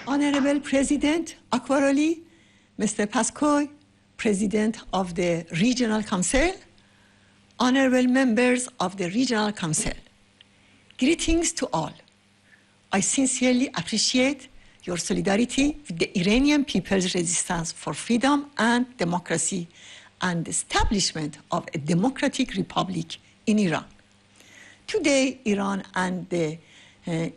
Honorable President Akbaroli, Mr. Paskoy, President of the Regional Council, honorable members of the Regional Council, greetings to all. I sincerely appreciate your solidarity with the Iranian people's resistance for freedom and democracy and the establishment of a democratic republic in Iran. Today, Iran and the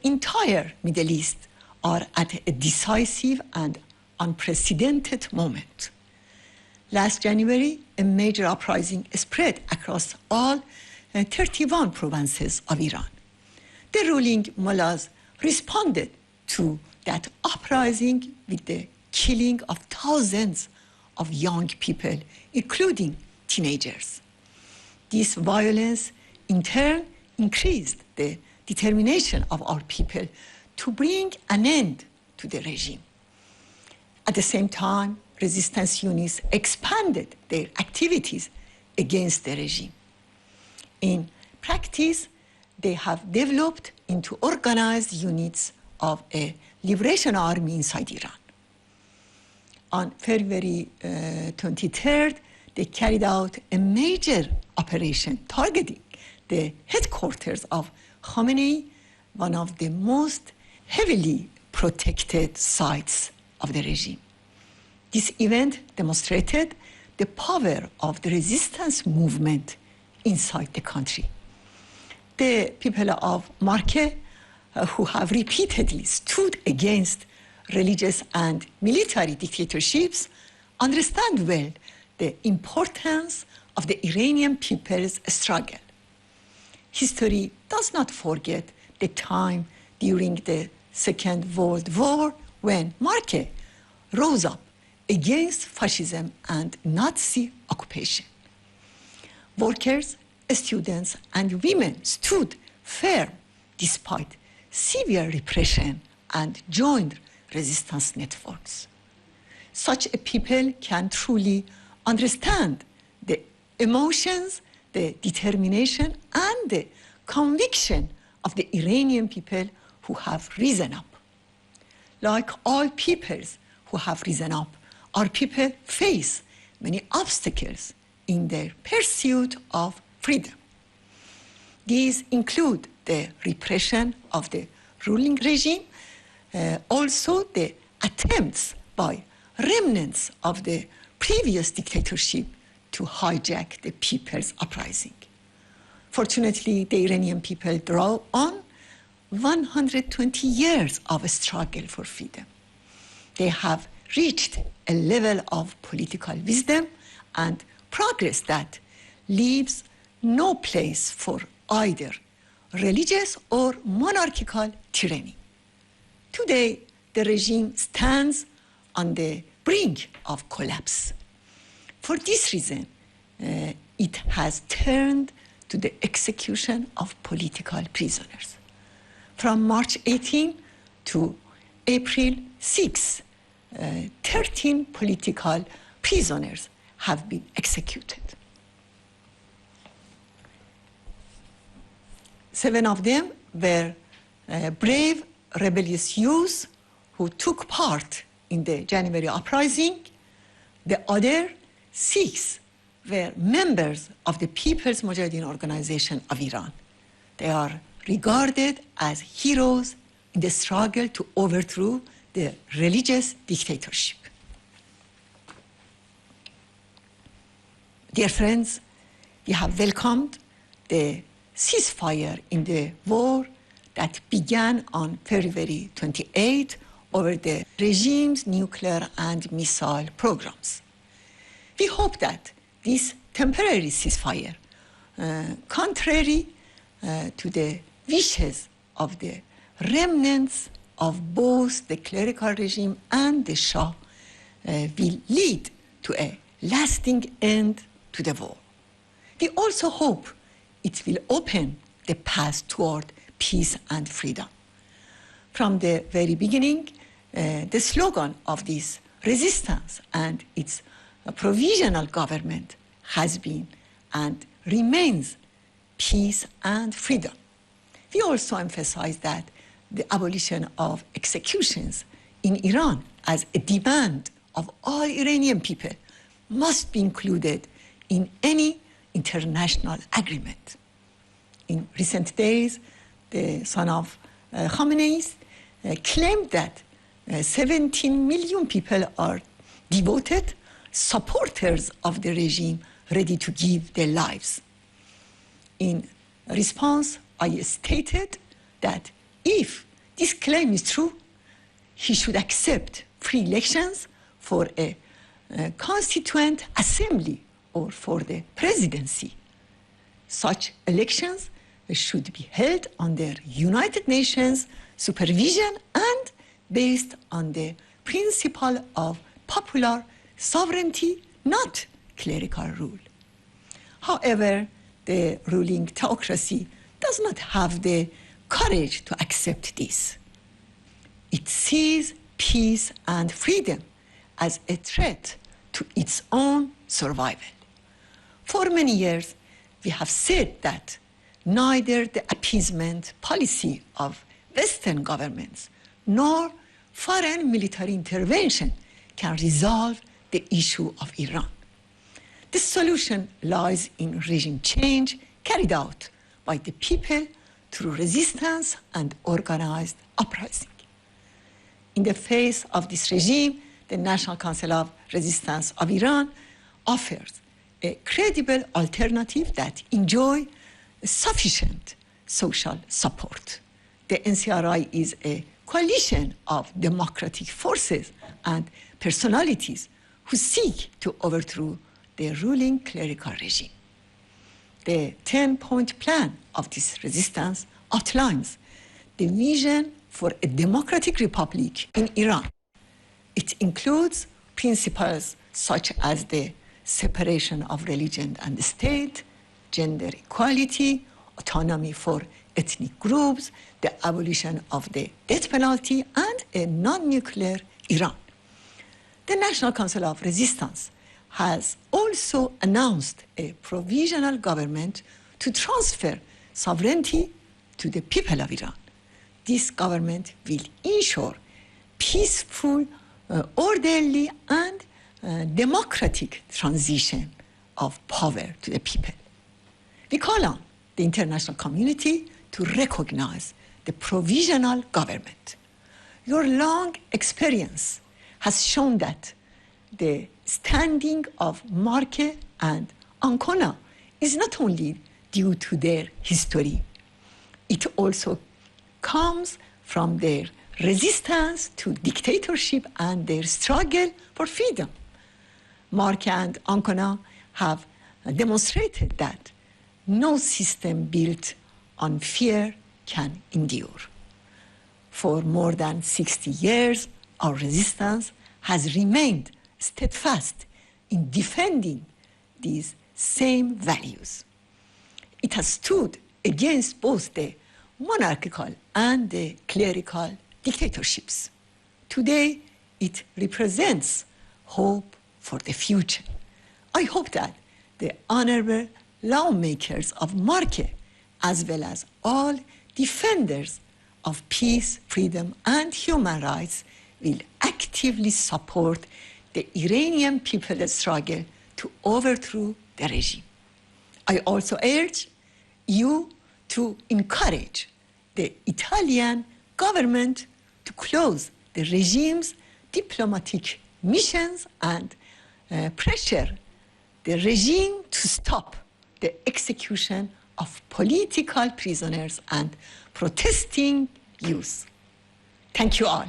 entire Middle East are at a decisive and unprecedented moment. Last January, a major uprising spread across all 31 provinces of Iran. The ruling mullahs responded to that uprising with the killing of thousands of young people, including teenagers. This violence, in turn, increased the determination of our people to bring an end to the regime. At the same time, resistance units expanded their activities against the regime. In practice, they have developed into organized units of a liberation army inside Iran. On February 23rd, they carried out a major operation targeting the headquarters of Khamenei, one of the most heavily protected sites of the regime. This event demonstrated the power of the resistance movement inside the country. The people of Márkه, who have repeatedly stood against religious and military dictatorships, understand well the importance of the Iranian people's struggle. History does not forget the time during the Second World War when Márkه rose up against fascism and Nazi occupation. Workers, students, and women stood firm despite severe repression and joined resistance networks. Such a people can truly understand the emotions, the determination, and the conviction of the Iranian people who have risen up. Like all peoples who have risen up, our people face many obstacles in their pursuit of freedom. These include the repression of the ruling regime, also the attempts by remnants of the previous dictatorship to hijack the people's uprising. Fortunately, the Iranian people draw on 120 years of struggle for freedom. They have reached a level of political wisdom and progress that leaves no place for either religious or monarchical tyranny. Today, the regime stands on the brink of collapse. For this reason, it has turned to the execution of political prisoners. From March 18 to April 6, 13 political prisoners have been executed. 7 of them were brave, rebellious youths who took part in the January uprising. The other 6 were members of the People's Mujahideen Organization of Iran. They are regarded as heroes in the struggle to overthrow the religious dictatorship. Dear friends, we have welcomed the ceasefire in the war that began on February 28 over the regime's nuclear and missile programs. We hope that this temporary ceasefire, contrary to the wishes of the remnants of both the clerical regime and the Shah, will lead to a lasting end to the war. We also hope it will open the path toward peace and freedom. From the very beginning, the slogan of this resistance and its provisional government has been and remains peace and freedom. We also emphasize that the abolition of executions in Iran as a demand of all Iranian people must be included in any international agreement. In recent days, the son of Khamenei claimed that 17 million people are devoted supporters of the regime ready to give their lives. In response, I stated that if this claim is true, he should accept free elections for a constituent assembly or for the presidency. Such elections should be held under United Nations supervision and based on the principle of popular sovereignty, not clerical rule. However, the ruling theocracy does not have the courage to accept this. It sees peace and freedom as a threat to its own survival. For many years, we have said that neither the appeasement policy of Western governments nor foreign military intervention can resolve the issue of Iran. The solution lies in regime change carried out by the people through resistance and organized uprising. In the face of this regime, the National Council of Resistance of Iran offers a credible alternative that enjoys sufficient social support. The NCRI is a coalition of democratic forces and personalities who seek to overthrow the ruling clerical regime. The 10-point plan of this resistance outlines the vision for a democratic republic in Iran. It includes principles such as the separation of religion and the state, gender equality, autonomy for ethnic groups, the abolition of the death penalty, and a non-nuclear Iran. The National Council of Resistance has also announced a provisional government to transfer sovereignty to the people of Iran. This government will ensure peaceful, orderly, and democratic transition of power to the people. We call on the international community to recognize the provisional government. Your long experience has shown that the standing of Márkه and Ankona is not only due to their history, it also comes from their resistance to dictatorship and their struggle for freedom. Márkه and Ankona have demonstrated that no system built on fear can endure. For more than 60 years, our resistance has remained steadfast in defending these same values. It has stood against both the monarchical and the clerical dictatorships. Today, it represents hope for the future. I hope that the honorable lawmakers of Márkه, as well as all defenders of peace, freedom, and human rights, will actively support the Iranian people's struggle to overthrow the regime. I also urge you to encourage the Italian government to close the regime's diplomatic missions and pressure the regime to stop the execution of political prisoners and protesting youth. Thank you all.